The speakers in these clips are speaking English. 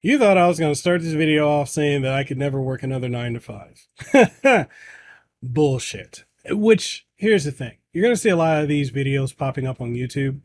You thought I was going to start this video off saying that I could never work another 9 to 5. Bullshit. Which, here's the thing. You're going to see a lot of these videos popping up on YouTube.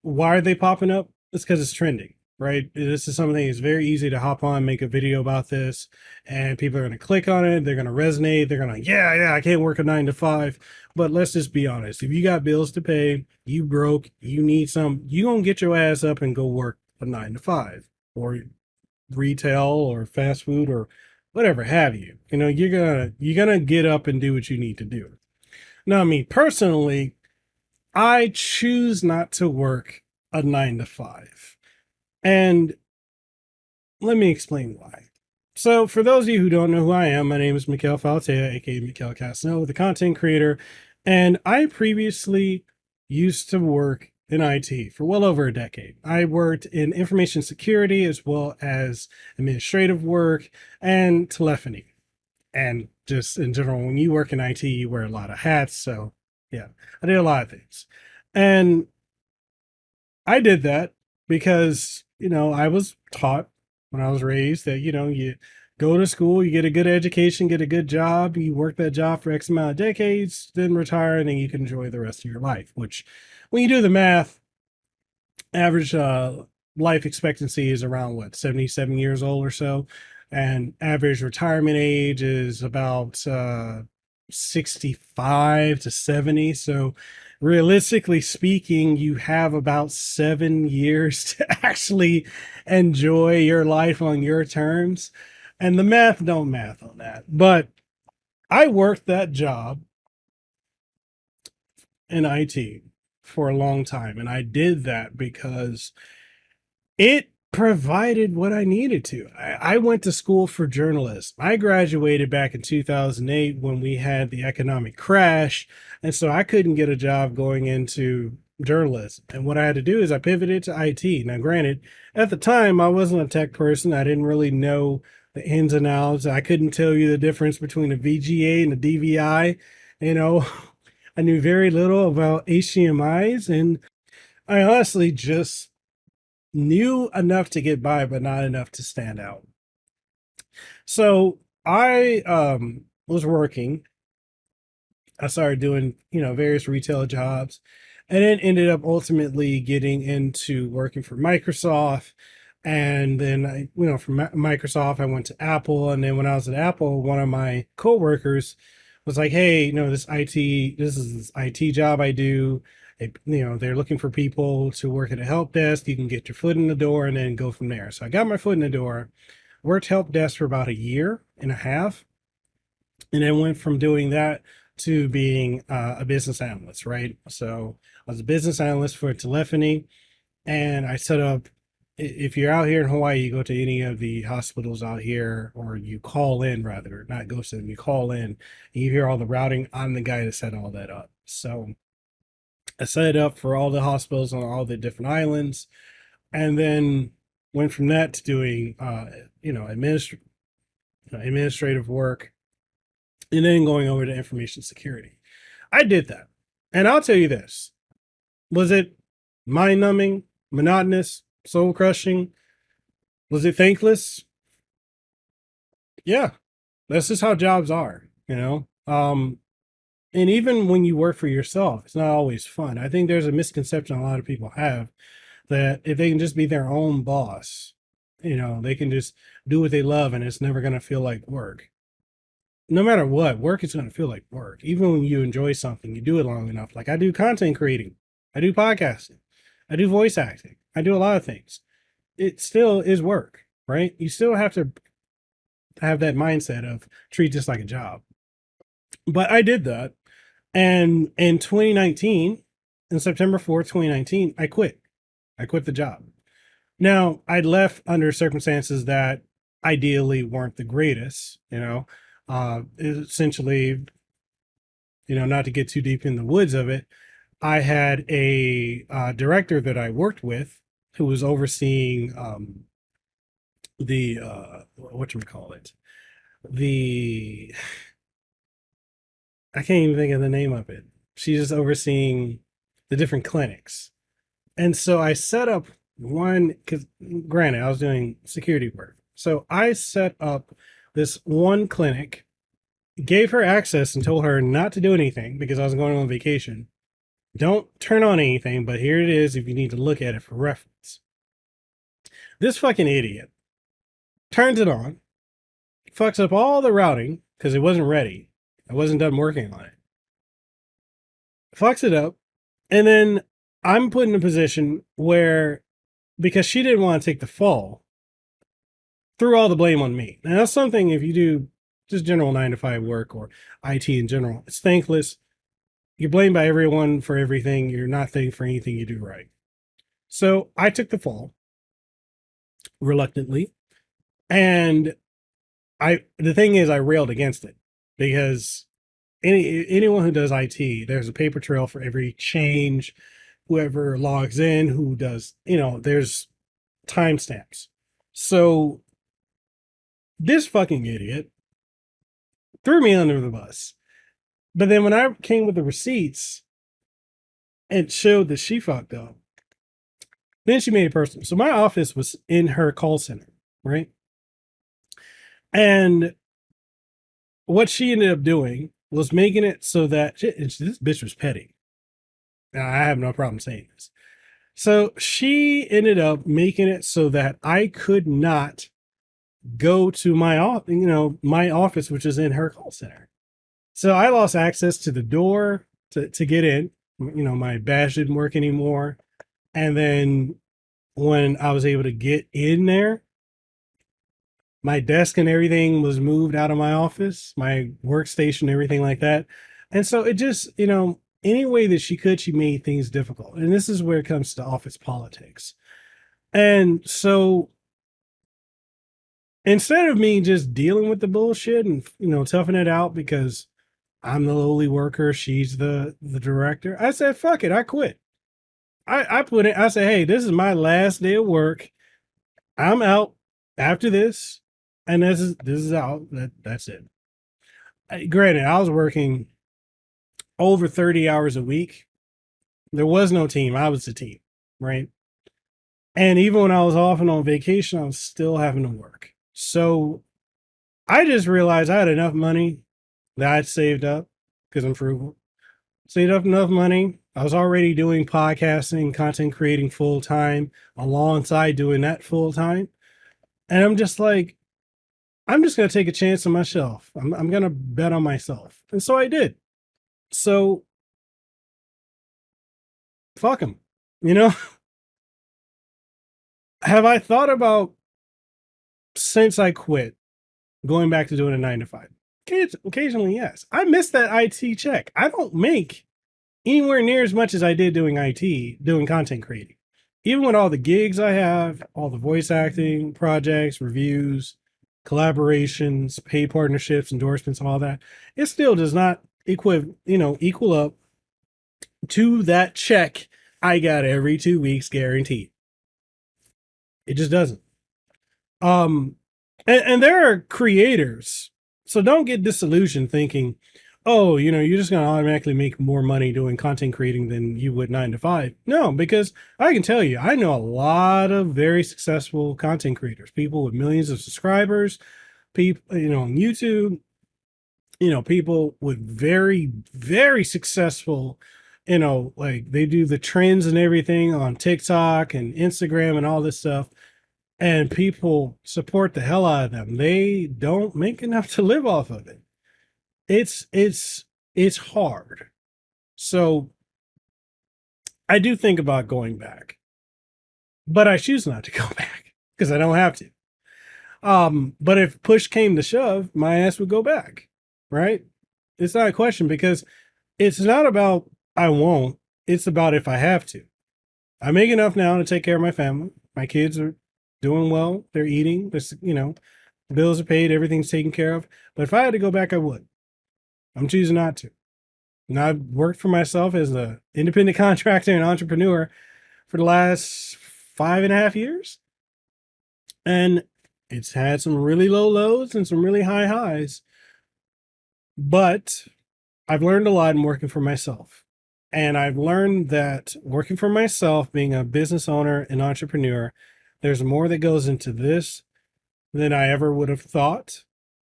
Why are they popping up? It's because it's trending, right? This is something that's very easy to hop on, make a video about this, and people are going to click on it. They're going to resonate. They're going to, yeah, I can't work a 9 to 5. But let's just be honest. If you got bills to pay, you broke, you need some, you going to get your ass up and go work a 9 to 5 or retail or fast food or whatever have you. You're gonna get up and do what you need to do. Now, me personally, I choose not to work a 9 to 5. And let me explain why. So, for those of you who don't know who I am, my name is Mikhail Falatea, aka Mikhail Casno, the content creator. And I previously used to work in IT for well over a decade. I worked in information security as well as administrative work and telephony. And just in general, when you work in IT, you wear a lot of hats. So, yeah, I did a lot of things. And I did that because, I was taught when I was raised that, you go to school, you get a good education, get a good job, you work that job for X amount of decades, then retire, and then you can enjoy the rest of your life, which when you do the math, average life expectancy is around what, 77 years old or so. And average retirement age is about 65 to 70. So realistically speaking, you have about 7 years to actually enjoy your life on your terms. And the math don't math on that. But I worked that job in IT for a long time. And I did that because it provided what I needed to. I went to school for journalism. I graduated back in 2008 when we had the economic crash. And so I couldn't get a job going into journalism. And what I had to do is I pivoted to IT. Now, granted, at the time, I wasn't a tech person. I didn't really know the ins and outs. I couldn't tell you the difference between a VGA and a DVI. You know, I knew very little about HDMIs. And I honestly just knew enough to get by, but not enough to stand out. So I was working. I started doing, various retail jobs, and then ended up ultimately getting into working for Microsoft. And then from Microsoft, I went to Apple. And then when I was at Apple, one of my coworkers was like, "Hey, this is this IT job I do. They're looking for people to work at a help desk. You can get your foot in the door and then go from there." So I got my foot in the door, worked help desk for about a year and a half, and then went from doing that to being a business analyst, right? So I was a business analyst for telephony, and I set up. If you're out here in Hawaii, you go to any of the hospitals out here, or you call in rather, not go to them, you call in, and you hear all the routing. I'm the guy that set all that up. So I set it up for all the hospitals on all the different islands, and then went from that to doing, administrative work, and then going over to information security. I did that, and I'll tell you this: was it mind numbing, monotonous, soul crushing? Was it thankless? Yeah, that's just how jobs are, and even when you work for yourself, it's not always fun. I think there's a misconception a lot of people have that if they can just be their own boss, they can just do what they love and it's never going to feel like work. No matter what, work is going to feel like work. Even when you enjoy something, you do it long enough. Like I do content creating, I do podcasting, I do voice acting, I do a lot of things. It still is work, right? You still have to have that mindset of treat this like a job. But I did that. And in 2019, in September 4th, 2019, I quit. I quit the job. Now, I'd left under circumstances that ideally weren't the greatest, essentially, not to get too deep in the woods of it. I had a director that I worked with who was overseeing the, what you call it, the, I can't even think of the name of it. She's just overseeing the different clinics. And so I set up One, because granted, I was doing security work. So I set up this one clinic, gave her access and told her not to do anything because I was going on vacation. Don't turn on anything, but here it is if you need to look at it for reference. This fucking idiot turns it on, fucks up all the routing because it wasn't ready. I wasn't done working on it. Fucks it up. And then I'm put in a position where, because she didn't want to take the fall, threw all the blame on me. Now, that's something if you do just general 9 to 5 work or IT in general, it's thankless. You're blamed by everyone for everything. You're not thanked for anything you do right. So I took the fall reluctantly. And the thing is, I railed against it because anyone who does IT, there's a paper trail for every change, whoever logs in, who does, there's timestamps. So this fucking idiot threw me under the bus. But then when I came with the receipts, it showed that she fucked up. Then she made it personal. So my office was in her call center, right? And what she ended up doing was making it so that this bitch was petty. Now, I have no problem saying this. So she ended up making it so that I could not go to my office, which is in her call center. So I lost access to the door to get in. My badge didn't work anymore. And then when I was able to get in there, my desk and everything was moved out of my office, my workstation, everything like that. And so it just, any way that she could, she made things difficult. And this is where it comes to office politics. And so instead of me just dealing with the bullshit and, toughing it out because I'm the lowly worker, she's the director, I said, fuck it, I quit. I put it, I said, hey, this is my last day of work. I'm out after this. And this is out. That's it. Granted, I was working over 30 hours a week. There was no team. I was the team, right? And even when I was off and on vacation, I was still having to work. So I just realized I had enough money that I'd saved up because I'm frugal. Saved up enough money. I was already doing podcasting, content creating full time alongside doing that full time. And I'm just like, I'm just going to take a chance on myself. I'm going to bet on myself. And so I did. So fuck them. Have I thought about, since I quit, going back to doing a 9 to 5? Occasionally, yes. I miss that IT check. I don't make anywhere near as much as I did doing IT, doing content creating. Even with all the gigs I have, all the voice acting projects, reviews, collaborations, paid partnerships, endorsements, all that, it still does not equal up to that check I got every 2 weeks guaranteed. It just doesn't. And there are creators, so don't get disillusioned thinking, oh, you're just going to automatically make more money doing content creating than you would 9 to 5. No, because I can tell you, I know a lot of very successful content creators, people with millions of subscribers, people, on YouTube, people with very, very successful, like they do the trends and everything on TikTok and Instagram and all this stuff. And people support the hell out of them. They don't make enough to live off of it. It's hard. So I do think about going back, but I choose not to go back because I don't have to. But if push came to shove, my ass would go back, right? It's not a question because it's not about I won't. It's about if I have to. I make enough now to take care of my family. My kids are doing well. They're eating. There's, bills are paid. Everything's taken care of. But if I had to go back, I would. I'm choosing not to. Now, I've worked for myself as an independent contractor and entrepreneur for the last 5.5 years. And it's had some really low lows and some really high highs. But I've learned a lot in working for myself. And I've learned that working for myself, being a business owner and entrepreneur, there's more that goes into this than I ever would have thought.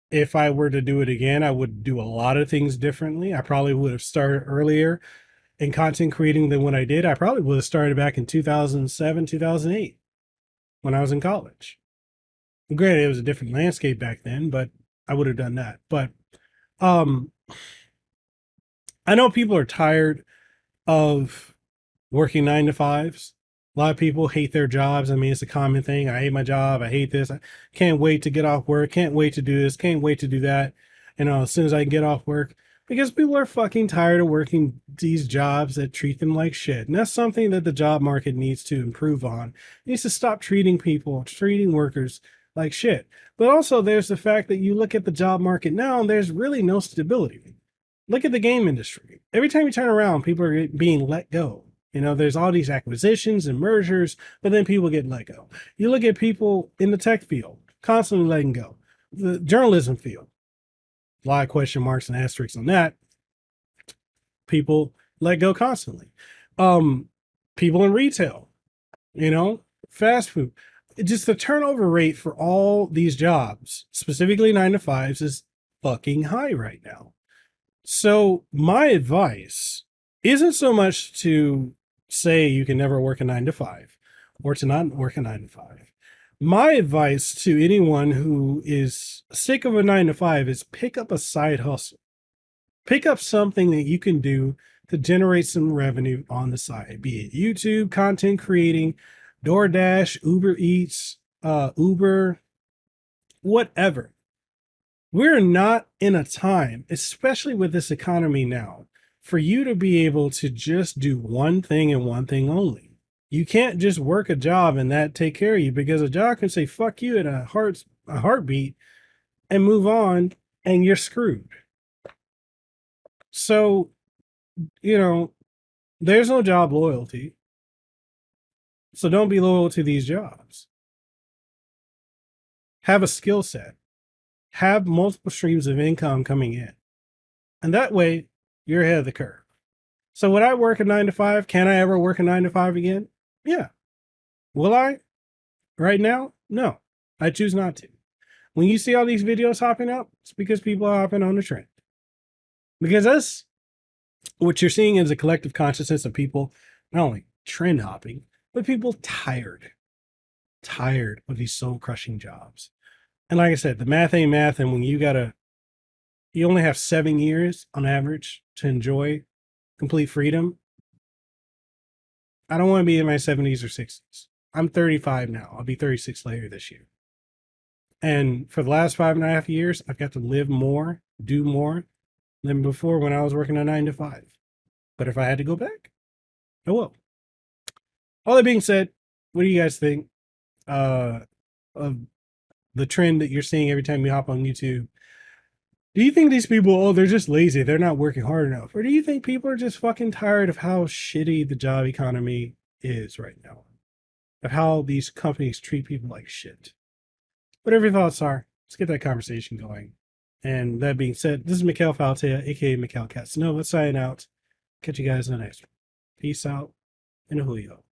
If I were to do it again, I would do a lot of things differently. I probably would have started earlier in content creating than what I did. I probably would have started back in 2007, 2008 when I was in college. Granted, it was a different landscape back then, but I would have done that. But um, I know people are tired of working 9 to 5s. A lot of people hate their jobs. I mean, it's a common thing. I hate my job. I hate this. I can't wait to get off work. Can't wait to do this. Can't wait to do that. As soon as I can get off work, because people are fucking tired of working these jobs that treat them like shit. And that's something that the job market needs to improve on. It needs to stop treating workers like shit. But also, there's the fact that you look at the job market now, and there's really no stability. Look at the game industry. Every time you turn around, people are being let go. There's all these acquisitions and mergers, but then people get let go. You look at people in the tech field, constantly letting go. The journalism field, a lot of question marks and asterisks on that. People let go constantly. People in retail, fast food. Just the turnover rate for all these jobs, specifically 9 to 5s, is fucking high right now. So my advice isn't so much to say you can never work a 9 to 5 or to not work a 9 to 5. My advice to anyone who is sick of a 9 to 5 is pick up a side hustle. Pick up something that you can do to generate some revenue on the side, be it YouTube, content creating, DoorDash, Uber Eats, Uber, whatever. We're not in a time, especially with this economy now, for you to be able to just do one thing and one thing only. You can't just work a job and that take care of you, because a job can say fuck you at a heartbeat and move on, and you're screwed. So, there's no job loyalty. So don't be loyal to these jobs. Have a skill set. Have multiple streams of income coming in. And that way, you're ahead of the curve. So would I work a 9 to 5? Can I ever work a 9 to 5 again? Yeah. Will I? Right now? No. I choose not to. When you see all these videos hopping up, it's because people are hopping on the trend. Because what you're seeing is a collective consciousness of people not only trend hopping, but people tired of these soul crushing jobs. And like I said, the math ain't math. And when you only have 7 years on average to enjoy complete freedom. I don't want to be in my 70s or 60s. I'm 35 now. I'll be 36 later this year. And for the last 5.5 years, I've got to live more, do more than before when I was working a 9 to 5. But if I had to go back, I will. All that being said, what do you guys think of the trend that you're seeing every time you hop on YouTube? Do you think these people, they're just lazy, they're not working hard enough? Or do you think people are just fucking tired of how shitty the job economy is right now? Of how these companies treat people like shit? Whatever your thoughts are, let's get that conversation going. And that being said, this is Mikhail Faltea, aka Mikhail Casanova, signing out. Catch you guys in the next one. Peace out and a julio.